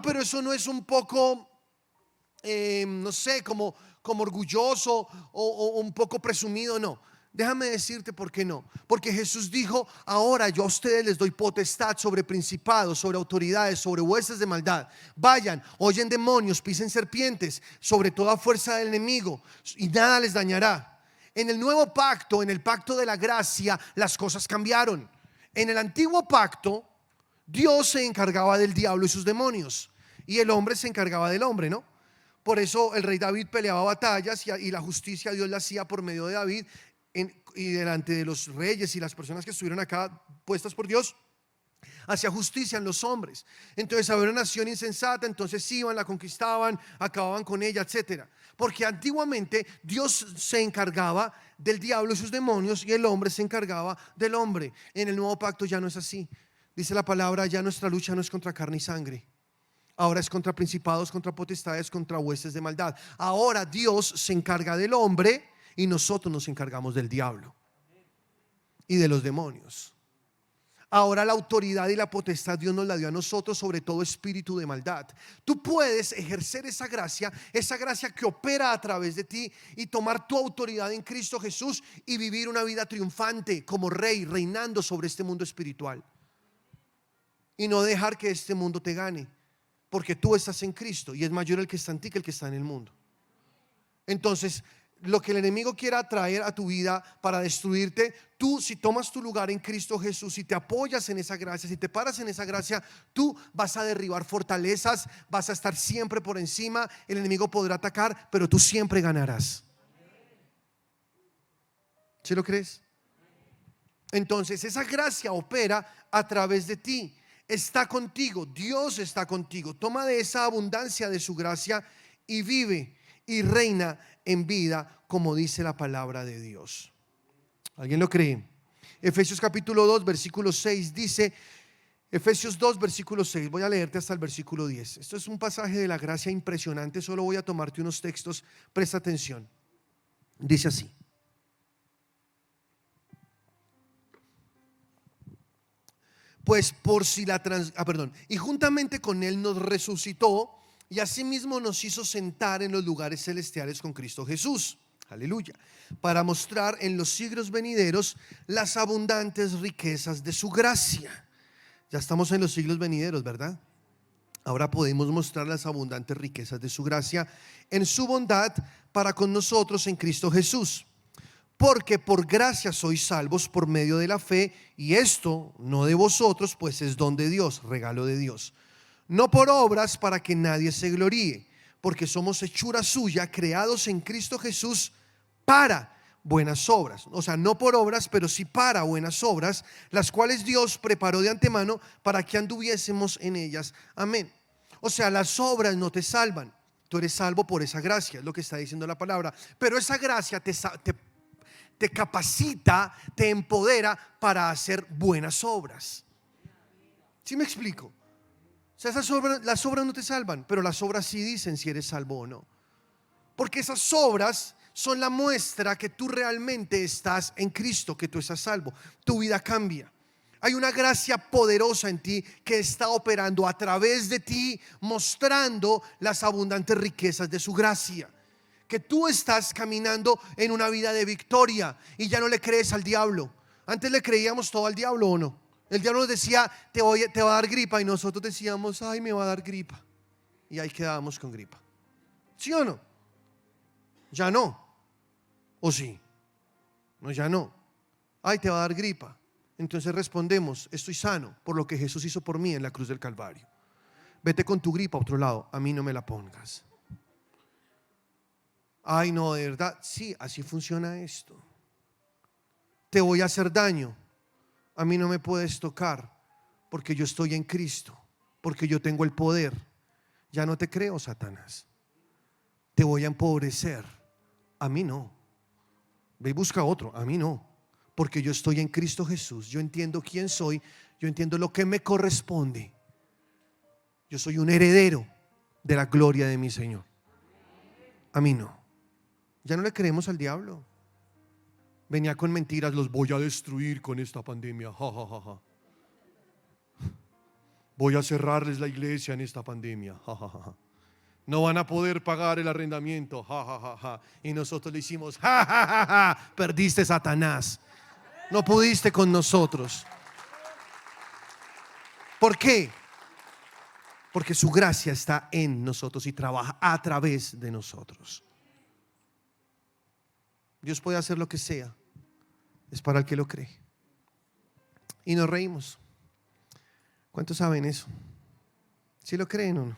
Speaker 1: Pero eso no es un poco, no sé, como orgulloso o un poco presumido. No, déjame decirte por qué no. Porque Jesús dijo: ahora yo a ustedes les doy potestad sobre principados, sobre autoridades, sobre huestes de maldad. Vayan, hollen demonios, pisen serpientes, sobre toda fuerza del enemigo, y nada les dañará. En el nuevo pacto, en el pacto de la gracia, las cosas cambiaron. En el antiguo pacto, Dios se encargaba del diablo y sus demonios, y el hombre se encargaba del hombre, ¿no? Por eso el rey David peleaba batallas, y la justicia Dios la hacía por medio de David, y delante de los reyes y las personas que estuvieron acá puestas por Dios, hacía justicia en los hombres. Entonces había una nación insensata, entonces iban, la conquistaban, acababan con ella, etcétera. Porque antiguamente Dios se encargaba del diablo y sus demonios, y el hombre se encargaba del hombre. En el nuevo pacto ya no es así. Dice la palabra: ya nuestra lucha no es contra carne y sangre. Ahora es contra principados, contra potestades, contra huestes de maldad. Ahora Dios se encarga del hombre y nosotros nos encargamos del diablo y de los demonios. Ahora la autoridad y la potestad Dios nos la dio a nosotros sobre todo espíritu de maldad. Tú puedes ejercer esa gracia que opera a través de ti, y tomar tu autoridad en Cristo Jesús y vivir una vida triunfante como rey, reinando sobre este mundo espiritual, y no dejar que este mundo te gane. Porque tú estás en Cristo y es mayor el que está en ti que el que está en el mundo. Entonces, lo que el enemigo quiera traer a tu vida para destruirte, tú, si tomas tu lugar en Cristo Jesús, si te apoyas en esa gracia, si te paras en esa gracia, tú vas a derribar fortalezas, vas a estar siempre por encima. El enemigo podrá atacar, pero tú siempre ganarás. ¿Sí lo crees? Entonces esa gracia opera a través de ti. Está contigo, Dios está contigo. Toma de esa abundancia de su gracia y vive y reina en vida, como dice la palabra de Dios. ¿Alguien lo cree? Efesios capítulo 2 versículo 6 dice, Efesios 2 versículo 6, voy a leerte hasta el versículo 10. Esto es un pasaje de la gracia impresionante, solo voy a tomarte unos textos, presta atención. Dice así: pues por si la y juntamente con él nos resucitó y asimismo nos hizo sentar en los lugares celestiales con Cristo Jesús. Aleluya. Para mostrar en los siglos venideros las abundantes riquezas de su gracia. Ya estamos en los siglos venideros, ¿verdad? Ahora podemos mostrar las abundantes riquezas de su gracia en su bondad para con nosotros en Cristo Jesús. Porque por gracia sois salvos por medio de la fe, y esto no de vosotros, pues es don de Dios, regalo de Dios. No por obras, para que nadie se gloríe, porque somos hechura suya, creados en Cristo Jesús para buenas obras. O sea, no por obras, pero sí para buenas obras, las cuales Dios preparó de antemano para que anduviésemos en ellas. Amén. O sea, las obras no te salvan. Tú eres salvo por esa gracia, es lo que está diciendo la palabra. Pero esa gracia te capacita, te empodera para hacer buenas obras. ¿Sí me explico? O sea, las obras no te salvan, pero las obras sí dicen si eres salvo o no. Porque esas obras son la muestra que tú realmente estás en Cristo, que tú estás salvo. Tu vida cambia. Hay una gracia poderosa en ti que está operando a través de ti, mostrando las abundantes riquezas de su gracia. Que tú estás caminando en una vida de victoria y ya no le crees al diablo. Antes le creíamos todo al diablo, ¿o no? El diablo nos decía, te va a dar gripa, y nosotros decíamos, ay, me va a dar gripa, y ahí quedábamos con gripa. ¿Sí o no? Ya no. ¿O sí? No, ya no. Ay, te va a dar gripa. Entonces respondemos, estoy sano por lo que Jesús hizo por mí en la cruz del Calvario. Vete con tu gripa a otro lado, a mí no me la pongas. Ay, no, de verdad, sí, así funciona esto. Te voy a hacer daño, a mí no me puedes tocar, porque yo estoy en Cristo, porque yo tengo el poder. Ya no te creo, Satanás. Te voy a empobrecer, a mí no. Ve y busca otro, a mí no, porque yo estoy en Cristo Jesús. Yo entiendo quién soy, yo entiendo lo que me corresponde. Yo soy un heredero de la gloria de mi Señor. A mí no. Ya no le creemos al diablo. Venía con mentiras, los voy a destruir con esta pandemia. Ja, ja, ja, ja. Voy a cerrarles la iglesia en esta pandemia. Ja, ja, ja. No van a poder pagar el arrendamiento. Ja, ja, ja, ja. Y nosotros le hicimos, ja, ja, ja, ja. Perdiste, Satanás. No pudiste con nosotros. ¿Por qué? Porque su gracia está en nosotros y trabaja a través de nosotros. Dios puede hacer lo que sea, es para el que lo cree. Y nos reímos. ¿Cuántos saben eso? ¿Sí lo creen o no?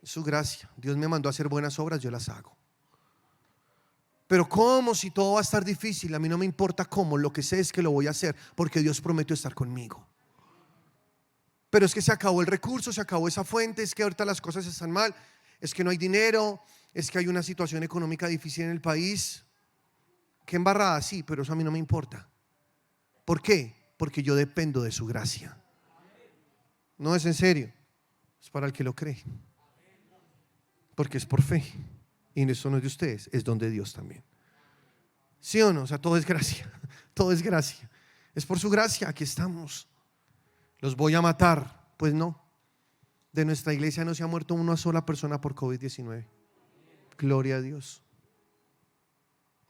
Speaker 1: Es su gracia. Dios me mandó a hacer buenas obras, yo las hago. Pero ¿cómo? Si todo va a estar difícil, a mí no me importa cómo, lo que sé es que lo voy a hacer, porque Dios prometió estar conmigo. Pero es que se acabó el recurso, se acabó esa fuente, es que ahorita las cosas están mal, es que no hay dinero, es que hay una situación económica difícil en el país. Qué embarrada, sí, pero eso a mí no me importa. ¿Por qué? Porque yo dependo de su gracia. No es en serio, es para el que lo cree. Porque es por fe. Y eso no es de ustedes, es don de Dios también. ¿Sí o no? O sea, todo es gracia. Todo es gracia. Es por su gracia, aquí estamos. ¿Los voy a matar? Pues no. De nuestra iglesia no se ha muerto una sola persona por COVID-19. Gloria a Dios.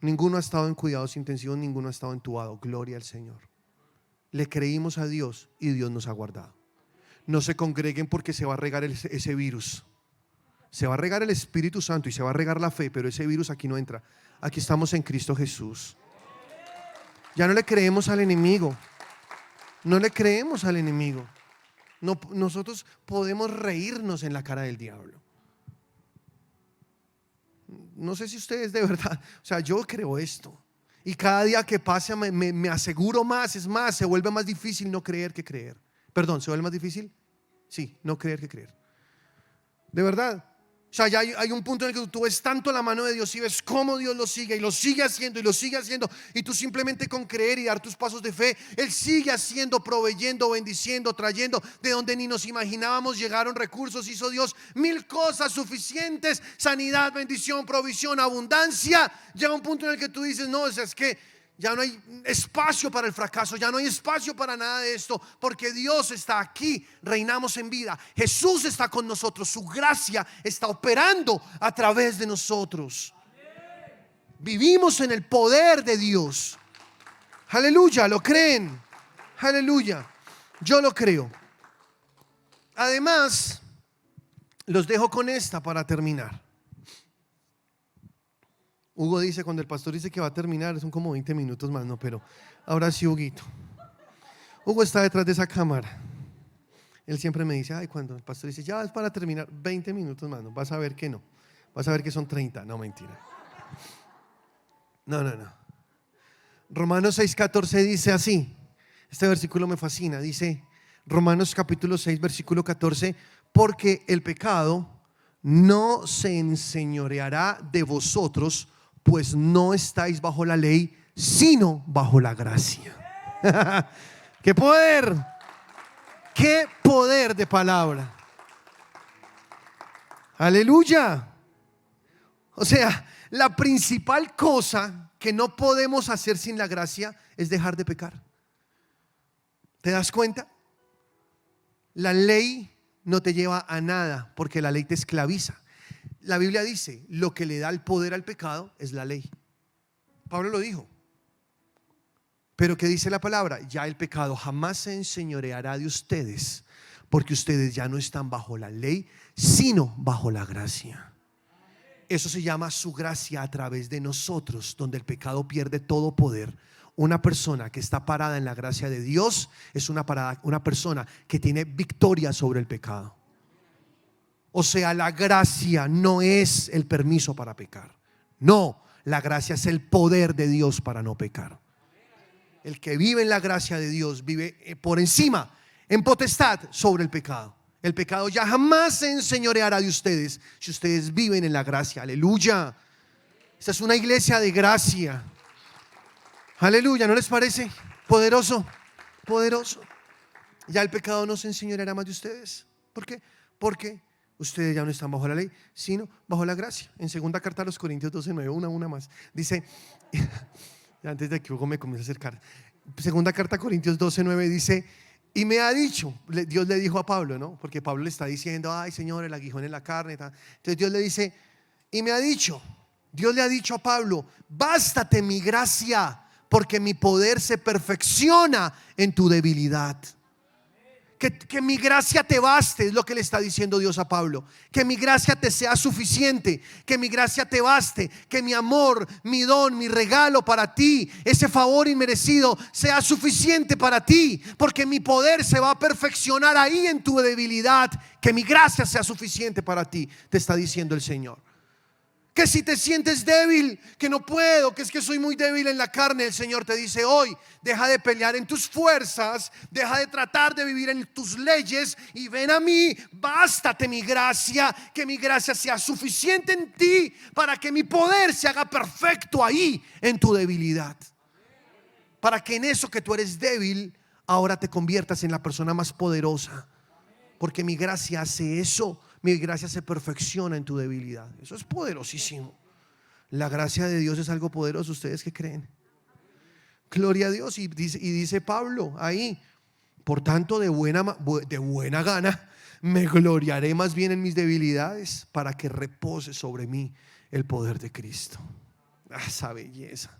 Speaker 1: Ninguno ha estado en cuidados intensivos, ninguno ha estado entubado. Gloria al Señor. Le creímos a Dios y Dios nos ha guardado. No se congreguen porque se va a regar ese virus. Se va a regar el Espíritu Santo y se va a regar la fe, pero ese virus aquí no entra. Aquí estamos en Cristo Jesús. Ya no le creemos al enemigo. No le creemos al enemigo. No, nosotros podemos reírnos en la cara del diablo. No sé si ustedes de verdad, o sea, yo creo esto. Y cada día que pasa me aseguro más, es más, se vuelve más difícil no creer que creer. Perdón, ¿se vuelve más difícil? Sí, no creer que creer. De verdad. O sea, ya hay un punto en el que tú ves tanto la mano de Dios y ves cómo Dios lo sigue y lo sigue haciendo y lo sigue haciendo. Y tú simplemente con creer y dar tus pasos de fe, Él sigue haciendo, proveyendo, bendiciendo, trayendo de donde ni nos imaginábamos. Llegaron recursos, hizo Dios mil cosas suficientes: sanidad, bendición, provisión, abundancia. Llega un punto en el que tú dices: no, es que ya no hay espacio para el fracaso, ya no hay espacio para nada de esto, porque Dios está aquí, reinamos en vida, Jesús está con nosotros, su gracia está operando a través de nosotros. Vivimos en el poder de Dios. Aleluya, ¿lo creen? Aleluya, yo lo creo. Además, los dejo con esta para terminar. Hugo dice, cuando el pastor dice que va a terminar, son como 20 minutos más, no, pero ahora sí, Huguito. Hugo está detrás de esa cámara. Él siempre me dice: ay, cuando el pastor dice ya es para terminar, 20 minutos más, no, vas a ver que no. Vas a ver que son 30, no, mentira. No. Romanos 6:14 dice así. Este versículo me fascina. Dice Romanos capítulo 6, versículo 14: porque el pecado no se enseñoreará de vosotros, pues no estáis bajo la ley, sino bajo la gracia. ¡Qué poder! ¡Qué poder de palabra! ¡Aleluya! O sea, la principal cosa que no podemos hacer sin la gracia es dejar de pecar. ¿Te das cuenta? La ley no te lleva a nada, porque la ley te esclaviza. La Biblia dice: lo que le da el poder al pecado es la ley. Pablo lo dijo. Pero ¿qué dice la palabra? Ya el pecado jamás se enseñoreará de ustedes, porque ustedes ya no están bajo la ley, sino bajo la gracia. Eso se llama su gracia a través de nosotros, donde el pecado pierde todo poder. Una persona que está parada en la gracia de Dios es una persona que tiene victoria sobre el pecado. O sea, la gracia no es el permiso para pecar. No, la gracia es el poder de Dios para no pecar. El que vive en la gracia de Dios vive por encima, en potestad sobre el pecado. El pecado ya jamás se enseñoreará de ustedes si ustedes viven en la gracia. Aleluya. Esta es una iglesia de gracia. Aleluya, ¿no les parece poderoso? Poderoso. Ya el pecado no se enseñoreará más de ustedes. ¿Por qué? Porque ustedes ya no están bajo la ley, sino bajo la gracia. En segunda carta a los Corintios 12:9, una más. Dice, antes de que Hugo me comience a acercar, segunda carta a Corintios 12:9 dice: y me ha dicho, Dios le dijo a Pablo, ¿no? Porque Pablo le está diciendo: ay, Señor, el aguijón en la carne, tal. Entonces Dios le dice, y me ha dicho, Dios le ha dicho a Pablo: bástate mi gracia, porque mi poder se perfecciona en tu debilidad. Que mi gracia te baste, es lo que le está diciendo Dios a Pablo. Que mi gracia te sea suficiente, que mi gracia te baste, que mi amor, mi don, mi regalo para ti, ese favor inmerecido, sea suficiente para ti, porque mi poder se va a perfeccionar ahí en tu debilidad. Que mi gracia sea suficiente para ti, te está diciendo el Señor. Que si te sientes débil, que no puedo, que es que soy muy débil en la carne, el Señor te dice hoy: deja de pelear en tus fuerzas, deja de tratar de vivir en tus leyes y ven a mí, bástate mi gracia, que mi gracia sea suficiente en ti para que mi poder se haga perfecto ahí en tu debilidad. Para que en eso que tú eres débil, ahora te conviertas en la persona más poderosa. Porque mi gracia hace eso. Mi gracia se perfecciona en tu debilidad. Eso es poderosísimo. La gracia de Dios es algo poderoso. ¿Ustedes qué creen? Gloria a Dios. Y dice Pablo ahí: por tanto, de buena gana me gloriaré más bien en mis debilidades, para que repose sobre mí el poder de Cristo. Esa belleza.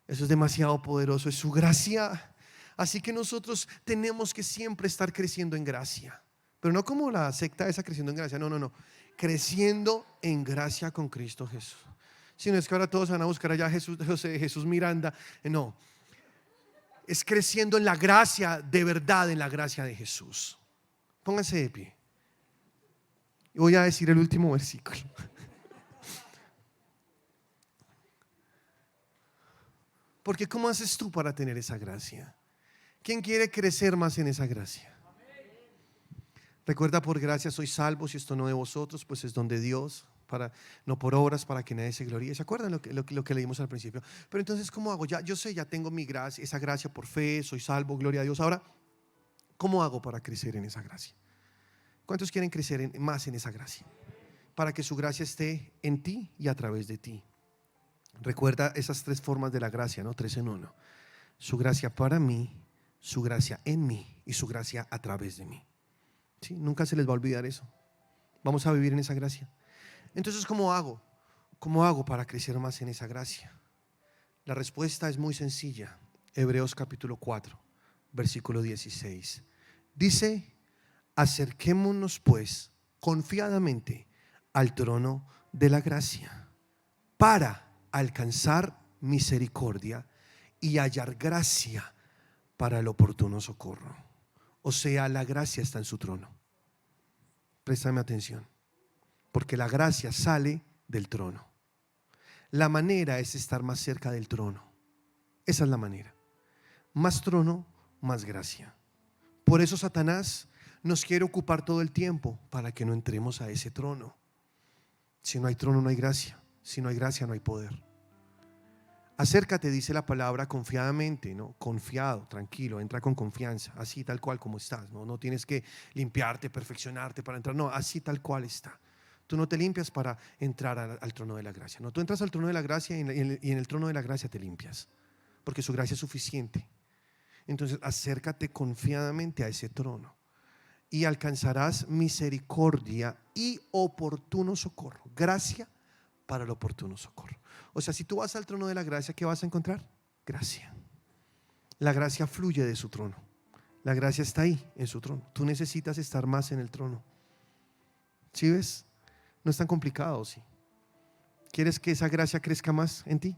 Speaker 1: Eso es demasiado poderoso. Es su gracia. Así que nosotros tenemos que siempre estar creciendo en gracia. Pero no como la secta esa, creciendo en gracia. No. Creciendo en gracia con Cristo Jesús. Si no es que ahora todos van a buscar allá a Jesús Miranda. No. Es creciendo en la gracia, de verdad, en la gracia de Jesús. Pónganse de pie. Y voy a decir el último versículo. Porque ¿cómo haces tú para tener esa gracia? ¿Quién quiere crecer más en esa gracia? Recuerda, por gracia sois salvos, y esto no de vosotros, pues es don de Dios, no por obras, para que nadie se gloríe. ¿Se acuerdan lo que leímos al principio? Pero entonces, ¿cómo hago? Yo sé, ya tengo mi gracia, esa gracia por fe, soy salvo, gloria a Dios. Ahora, ¿cómo hago para crecer en esa gracia? ¿Cuántos quieren crecer más en esa gracia? Para que su gracia esté en ti y a través de ti. Recuerda esas tres formas de la gracia, ¿no? 3 en 1. Su gracia para mí, su gracia en mí y su gracia a través de mí. ¿Sí? Nunca se les va a olvidar eso. Vamos a vivir en esa gracia. Entonces, ¿cómo hago? ¿Cómo hago para crecer más en esa gracia? La respuesta es muy sencilla. Hebreos capítulo 4, versículo 16. Dice: acerquémonos pues confiadamente al trono de la gracia para alcanzar misericordia y hallar gracia para el oportuno socorro. O sea, la gracia está en su trono. Préstame atención, porque la gracia sale del trono. La manera es estar más cerca del trono. Esa es la manera. Más trono, más gracia. Por eso Satanás nos quiere ocupar todo el tiempo, para que no entremos a ese trono. Si no hay trono, no hay gracia. Si no hay gracia, no hay poder. Acércate, dice la palabra, confiadamente, ¿no? Confiado, tranquilo, entra con confianza, así tal cual como estás, ¿no? No tienes que limpiarte, perfeccionarte para entrar, no, así tal cual está. Tú no te limpias para entrar al trono de la gracia, no, tú entras al trono de la gracia y en el trono de la gracia te limpias, porque su gracia es suficiente. Entonces acércate confiadamente a ese trono y alcanzarás misericordia y oportuno socorro, gracia para el oportuno socorro. O sea, si tú vas al trono de la gracia, ¿qué vas a encontrar? Gracia. La gracia fluye de su trono. La gracia está ahí en su trono. Tú necesitas estar más en el trono. ¿Sí ves? No es tan complicado, ¿sí? ¿Quieres que esa gracia crezca más en ti?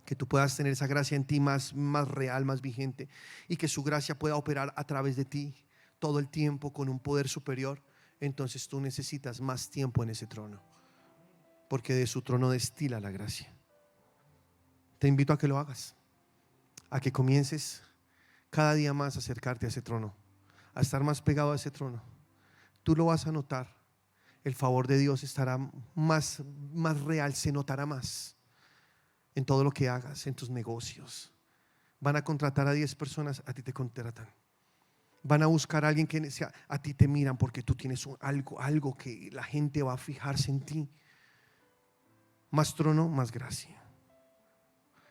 Speaker 1: Que tú puedas tener esa gracia en ti más real, más vigente, y que su gracia pueda operar a través de ti todo el tiempo con un poder superior. Entonces tú necesitas más tiempo en ese trono, porque de su trono destila la gracia. Te invito a que lo hagas, a que comiences cada día más a acercarte a ese trono, a estar más pegado a ese trono. Tú lo vas a notar. El favor de Dios estará más real, se notará más en todo lo que hagas, en tus negocios. Van a contratar a 10 personas, a ti te contratan. Van a buscar a alguien que a ti te miran porque tú tienes algo que la gente va a fijarse en ti. Más trono, más gracia.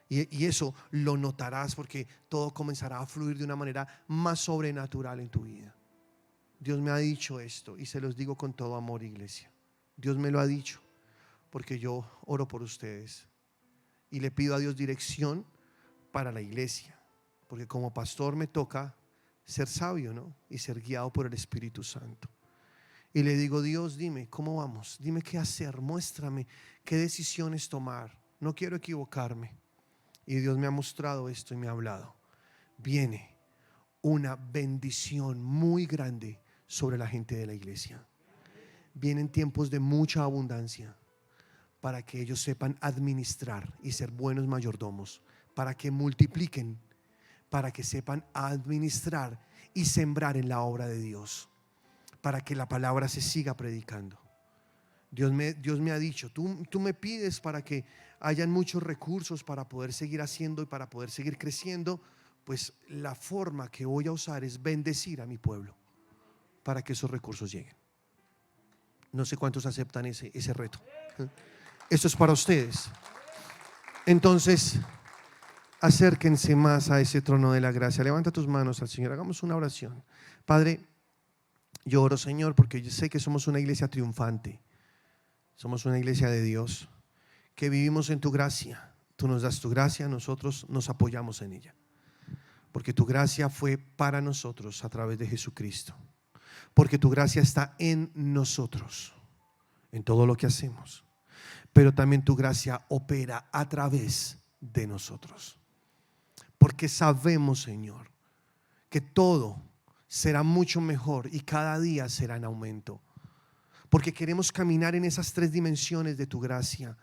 Speaker 1: Y eso lo notarás, porque todo comenzará a fluir de una manera más sobrenatural en tu vida. Dios me ha dicho esto y se los digo con todo amor, iglesia. Dios me lo ha dicho porque yo oro por ustedes y le pido a Dios dirección para la iglesia, porque como pastor me toca ser sabio, ¿no? Y ser guiado por el Espíritu Santo. Y le digo: Dios, dime cómo vamos, dime qué hacer, muéstrame qué decisiones tomar. No quiero equivocarme. Y Dios me ha mostrado esto y me ha hablado. Viene una bendición muy grande sobre la gente de la iglesia. Vienen tiempos de mucha abundancia, para que ellos sepan administrar y ser buenos mayordomos, para que multipliquen, para que sepan administrar y sembrar en la obra de Dios, para que la palabra se siga predicando. Dios me ha dicho: tú me pides para que hayan muchos recursos para poder seguir haciendo y para poder seguir creciendo. Pues la forma que voy a usar es bendecir a mi pueblo para que esos recursos lleguen. No sé cuántos aceptan ese reto. Esto es para ustedes. Entonces, acérquense más a ese trono de la gracia. Levanta tus manos al Señor. Hagamos una oración. Padre, yo oro, Señor, porque yo sé que somos una iglesia triunfante. Somos una iglesia de Dios, que vivimos en tu gracia. Tú nos das tu gracia, nosotros nos apoyamos en ella, porque tu gracia fue para nosotros a través de Jesucristo. Porque tu gracia está en nosotros, en todo lo que hacemos. Pero también tu gracia opera a través de nosotros. Porque sabemos, Señor, que todo será mucho mejor y cada día será en aumento. Porque queremos caminar en esas 3 dimensiones de tu gracia: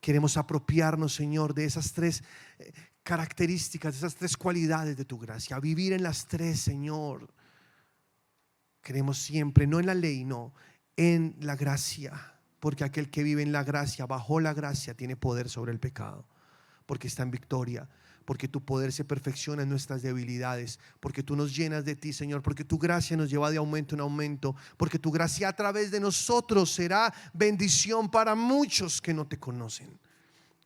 Speaker 1: Queremos apropiarnos, Señor, de esas tres características, de esas tres cualidades de tu gracia. Vivir en las tres, Señor. Queremos siempre, no en la ley, no, en la gracia. Porque aquel que vive en la gracia, bajo la gracia, tiene poder sobre el pecado. Porque está en victoria. Porque tu poder se perfecciona en nuestras debilidades, porque tú nos llenas de ti, Señor, porque tu gracia nos lleva de aumento en aumento, porque tu gracia a través de nosotros será bendición para muchos que no te conocen.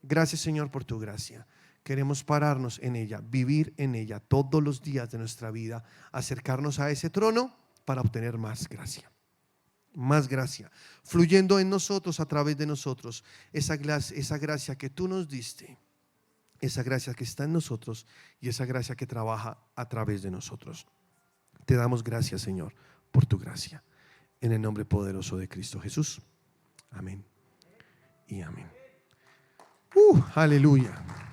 Speaker 1: Gracias, Señor, por tu gracia. Queremos pararnos en ella, vivir en ella todos los días de nuestra vida, acercarnos a ese trono para obtener más gracia. Más gracia, fluyendo en nosotros, a través de nosotros, esa gracia que tú nos diste. Esa gracia que está en nosotros y esa gracia que trabaja a través de nosotros. Te damos gracias, Señor, por tu gracia. En el nombre poderoso de Cristo Jesús. Amén y amén. Aleluya.